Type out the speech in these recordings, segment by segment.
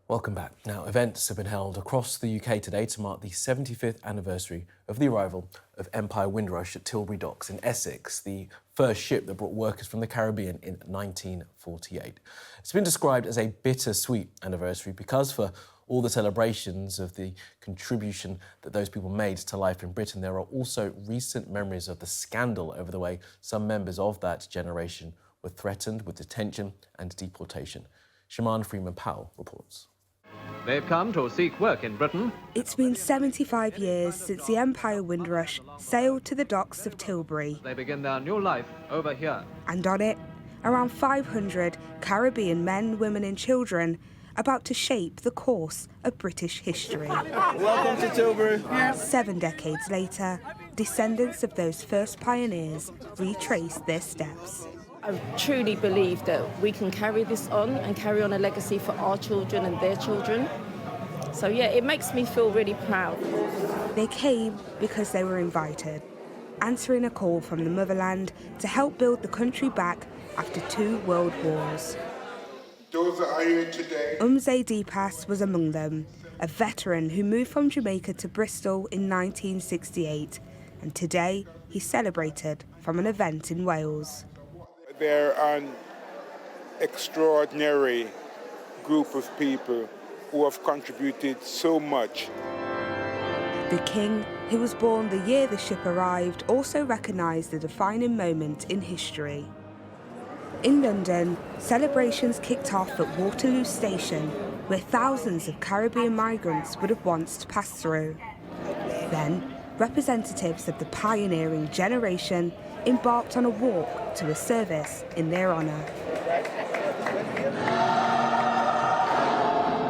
Welcome back. Now, events have been held across the UK today to mark the 75th anniversary of the arrival of Empire Windrush at Tilbury Docks in Essex, the first ship that brought workers from the Caribbean in 1948. It's been described as a bittersweet anniversary because for all the celebrations of the contribution that those people made to life in Britain, there are also recent memories of the scandal over the way some members of that generation were threatened with detention and deportation. Shaman Freeman-Powell reports. They've come to seek work in Britain. It's been 75 years since the Empire Windrush sailed to the docks of Tilbury. They begin their new life over here. And on it, around 500 Caribbean men, women and children about to shape the course of British history. Welcome to Tilbury. 7 decades later, descendants of those first pioneers retrace their steps. I truly believe that we can carry this on and carry on a legacy for our children and their children. So yeah, it makes me feel really proud. They came because they were invited, answering a call from the motherland to help build the country back after 2 world wars. Those that are here today. Umze Deepas was among them, a veteran who moved from Jamaica to Bristol in 1968, and today he's celebrated from an event in Wales. They're an extraordinary group of people who have contributed so much. The King, who was born the year the ship arrived, also recognised the defining moment in history. In London, celebrations kicked off at Waterloo Station, where thousands of Caribbean migrants would have once passed through. Then, representatives of the pioneering generation embarked on a walk to a service in their honour.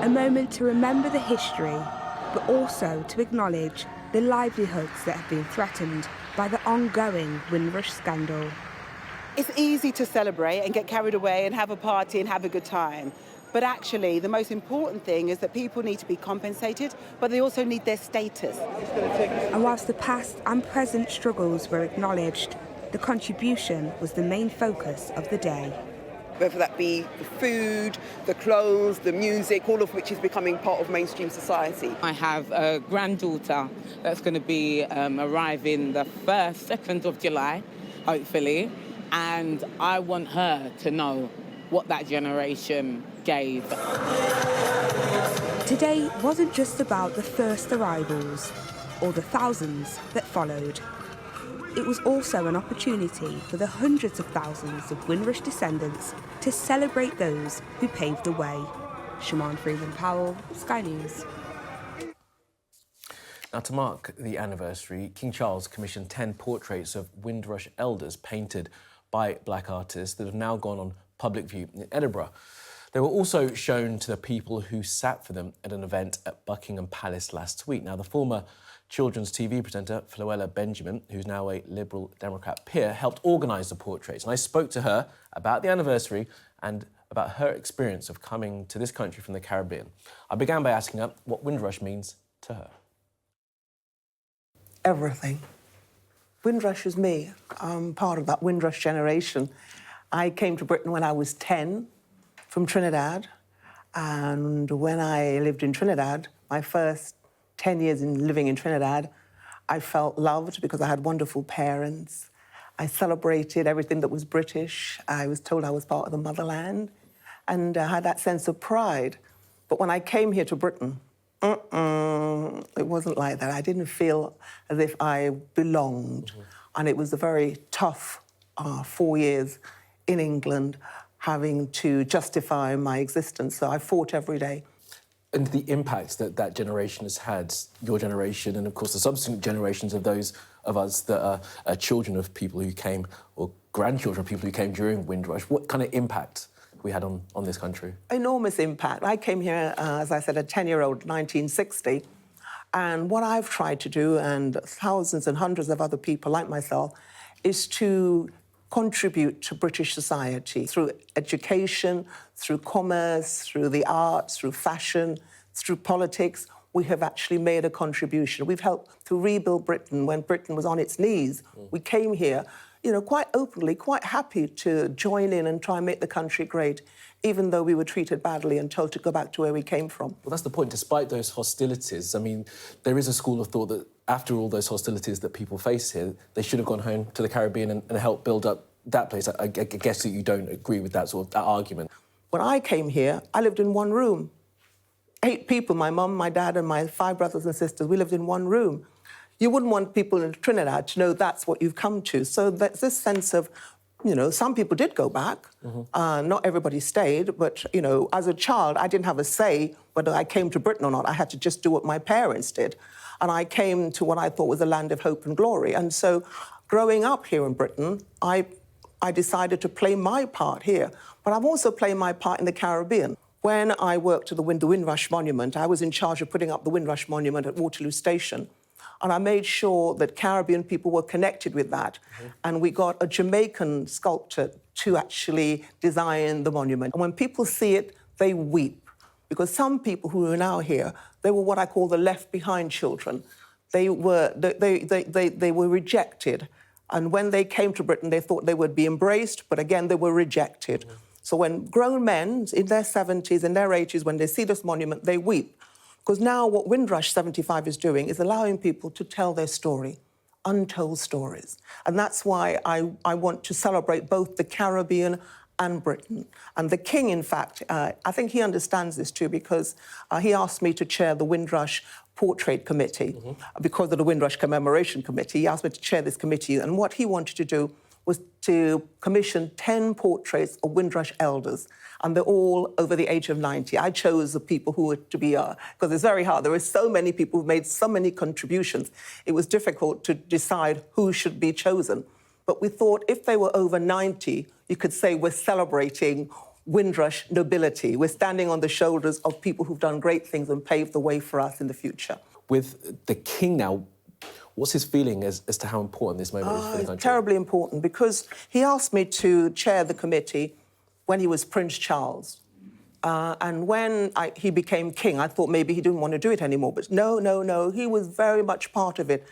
A moment to remember the history, but also to acknowledge the livelihoods that have been threatened by the ongoing Windrush scandal. It's easy to celebrate and get carried away and have a party and have a good time. But actually, the most important thing is that people need to be compensated, but they also need their status. And whilst the past and present struggles were acknowledged, the contribution was the main focus of the day. Whether that be the food, the clothes, the music, all of which is becoming part of mainstream society. I have a granddaughter that's going to be arriving the 2nd of July, hopefully, and I want her to know what that generation gave. Today wasn't just about the first arrivals or the thousands that followed. It was also an opportunity for the hundreds of thousands of Windrush descendants to celebrate those who paved the way. Shaman Freeman-Powell, Sky News. Now, to mark the anniversary, King Charles commissioned 10 portraits of Windrush elders painted by black artists that have now gone on public view in Edinburgh. They were also shown to the people who sat for them at an event at Buckingham Palace last week. Now, the former children's TV presenter, Floella Benjamin, who's now a Liberal Democrat peer, helped organise the portraits. And I spoke to her about the anniversary and about her experience of coming to this country from the Caribbean. I began by asking her what Windrush means to her. Everything. Windrush is me. I'm part of that Windrush generation. I came to Britain when I was 10 from Trinidad. And when I lived in Trinidad, my first 10 years living in Trinidad, I felt loved because I had wonderful parents. I celebrated everything that was British. I was told I was part of the motherland, and I had that sense of pride. But when I came here to Britain, it wasn't like that. I didn't feel as if I belonged. And it was a very tough 4 years in England, having to justify my existence. So I fought every day. And the impact that that generation has had, your generation, and of course the subsequent generations of those of us that are children of people who came, or grandchildren of people who came during Windrush, what kind of impact we had on this country? Enormous impact. I came here, as I said, a 10-year-old, 1960, and what I've tried to do, and thousands and hundreds of other people like myself, is to contribute to British society through education, through commerce, through the arts, through fashion, through politics. We have actually made a contribution. We've helped to rebuild Britain when Britain was on its knees. We came here, you know, quite openly, quite happy to join in and try and make the country great. even though we were treated badly and told to go back to where we came from. Well, that's the point. Despite those hostilities, I mean, there is a school of thought that after all those hostilities that people face here, they should have gone home to the Caribbean and helped build up that place. I guess that you don't agree with that sort of that argument. When I came here, I lived in one room. 8 people, my mum, my dad, and my 5 brothers and sisters, we lived in one room. You wouldn't want people in Trinidad to know that's what you've come to. So there's this sense of, you know, some people did go back. Not everybody stayed, but, you know, as a child, I didn't have a say whether I came to Britain or not. I had to just do what my parents did. And I came to what I thought was a land of hope and glory. And so growing up here in Britain, I decided to play my part here. But I've also played my part in the Caribbean. When I worked at the Windrush Monument, I was in charge of putting up the Windrush Monument at Waterloo Station. And I made sure that Caribbean people were connected with that. And we got a Jamaican sculptor to actually design the monument. And when people see it, they weep. Because some people who are now here, they were what I call the left-behind children. They were rejected. And when they came to Britain, they thought they would be embraced, but again, they were rejected. So when grown men in their 70s, in their 80s, when they see this monument, they weep. Because now what Windrush 75 is doing is allowing people to tell their story, untold stories. And that's why I want to celebrate both the Caribbean and Britain. And the King, in fact, I think he understands this too, because he asked me to chair the Windrush Portrait Committee because of the Windrush Commemoration Committee. He asked me to chair this committee, and what he wanted to do was to commission 10 portraits of Windrush elders, and they're all over the age of 90. I chose the people who were to be, because it's very hard. There were so many people who made so many contributions. It was difficult to decide who should be chosen. But we thought if they were over 90, you could say we're celebrating Windrush nobility. We're standing on the shoulders of people who've done great things and paved the way for us in the future. With the King now, what's his feeling as to how important this moment is for the country? It's terribly important, because he asked me to chair the committee when he was Prince Charles. And when he became king, I thought maybe he didn't want to do it anymore. But no, he was very much part of it.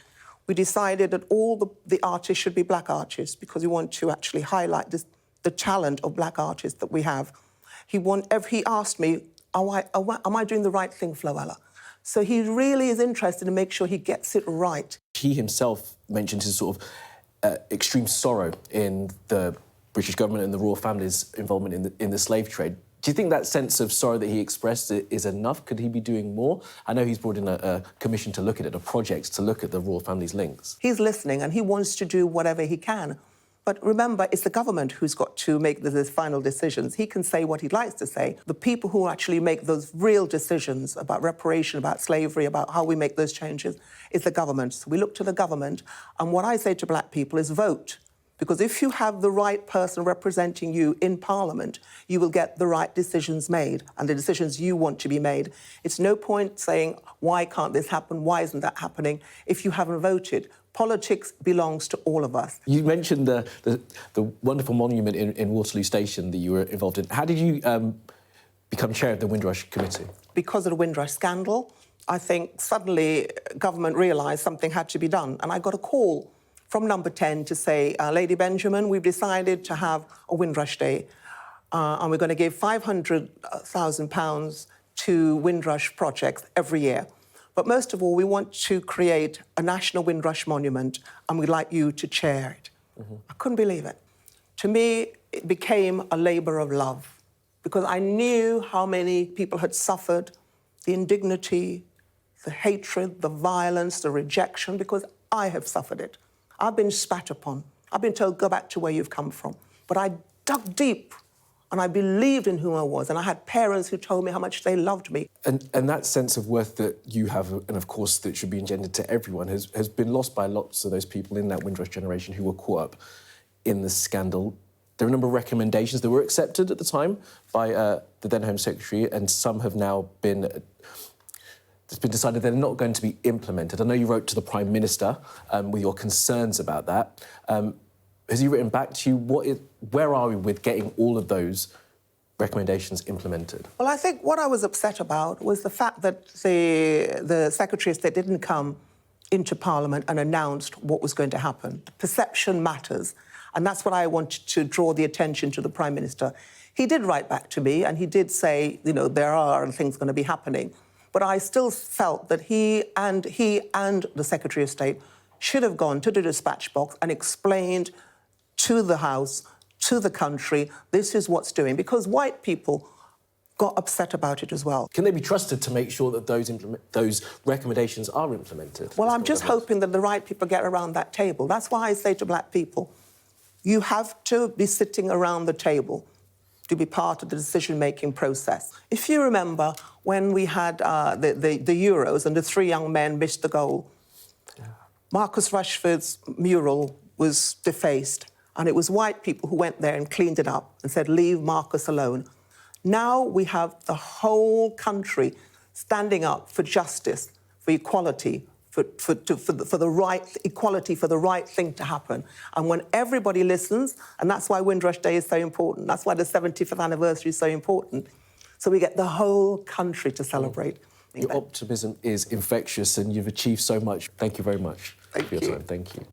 We decided that all the artists should be black artists, because we want to actually highlight the talent of black artists that we have. He asked me, am I doing the right thing, Floella? So he really is interested in making sure he gets it right. He himself mentioned his sort of extreme sorrow in the British government and the royal family's involvement in the slave trade. Do you think that sense of sorrow that he expressed is enough? Could he be doing more? I know he's brought in a commission to look at it, a project to look at the royal family's links. He's listening and he wants to do whatever he can. But remember, it's the government who's got to make those final decisions. He can say what he likes to say. The people who actually make those real decisions about reparation, about slavery, about how we make those changes, is the government. So we look to the government, and what I say to black people is vote. Because if you have the right person representing you in Parliament, you will get the right decisions made and the decisions you want to be made. It's no point saying, why can't this happen? Why isn't that happening? If you haven't voted. Politics belongs to all of us. You mentioned the wonderful monument in Waterloo Station that you were involved in. How did you become chair of the Windrush Committee? Because of the Windrush scandal, I think suddenly government realised something had to be done. And I got a call from Number 10 to say, Lady Benjamin, we've decided to have a Windrush Day, and we're going to give £500,000 to Windrush projects every year. But most of all, we want to create a national Windrush monument, and we'd like you to chair it. I couldn't believe it. To me, it became a labour of love, because I knew how many people had suffered the indignity, the hatred, the violence, the rejection, because I have suffered it. I've been spat upon. I've been told, go back to where you've come from. But I dug deep, and I believed in who I was, and I had parents who told me how much they loved me. And that sense of worth that you have, and of course that should be engendered to everyone, has been lost by lots of those people in that Windrush generation who were caught up in the scandal. There are a number of recommendations that were accepted at the time by the then Home Secretary, and some have now been... It's been decided they're not going to be implemented. I know you wrote to the Prime Minister with your concerns about that. Has he written back to you? Where are we with getting all of those recommendations implemented? Well, I think what I was upset about was the fact that the Secretary of State didn't come into Parliament and announced what was going to happen. Perception matters, and that's what I wanted to draw the attention to the Prime Minister. He did write back to me and he did say, you know, there are things going to be happening. But I still felt that he and the Secretary of State should have gone to the dispatch box and explained to the House, to the country, this is what's doing. Because white people got upset about it as well. Can they be trusted to make sure that those recommendations are implemented? Well, I'm just hoping that the right people get around that table. That's why I say to black people, you have to be sitting around the table to be part of the decision-making process. If you remember when we had the Euros and the 3 young men missed the goal, Marcus Rashford's mural was defaced, and it was white people who went there and cleaned it up and said, leave Marcus alone. Now we have the whole country standing up for justice, for equality, for the right equality, for the right thing to happen. And when everybody listens, and that's why Windrush Day is so important, that's why the 75th anniversary is so important, so we get the whole country to celebrate. Your optimism is infectious and you've achieved so much. Thank you very much for your time. Thank you.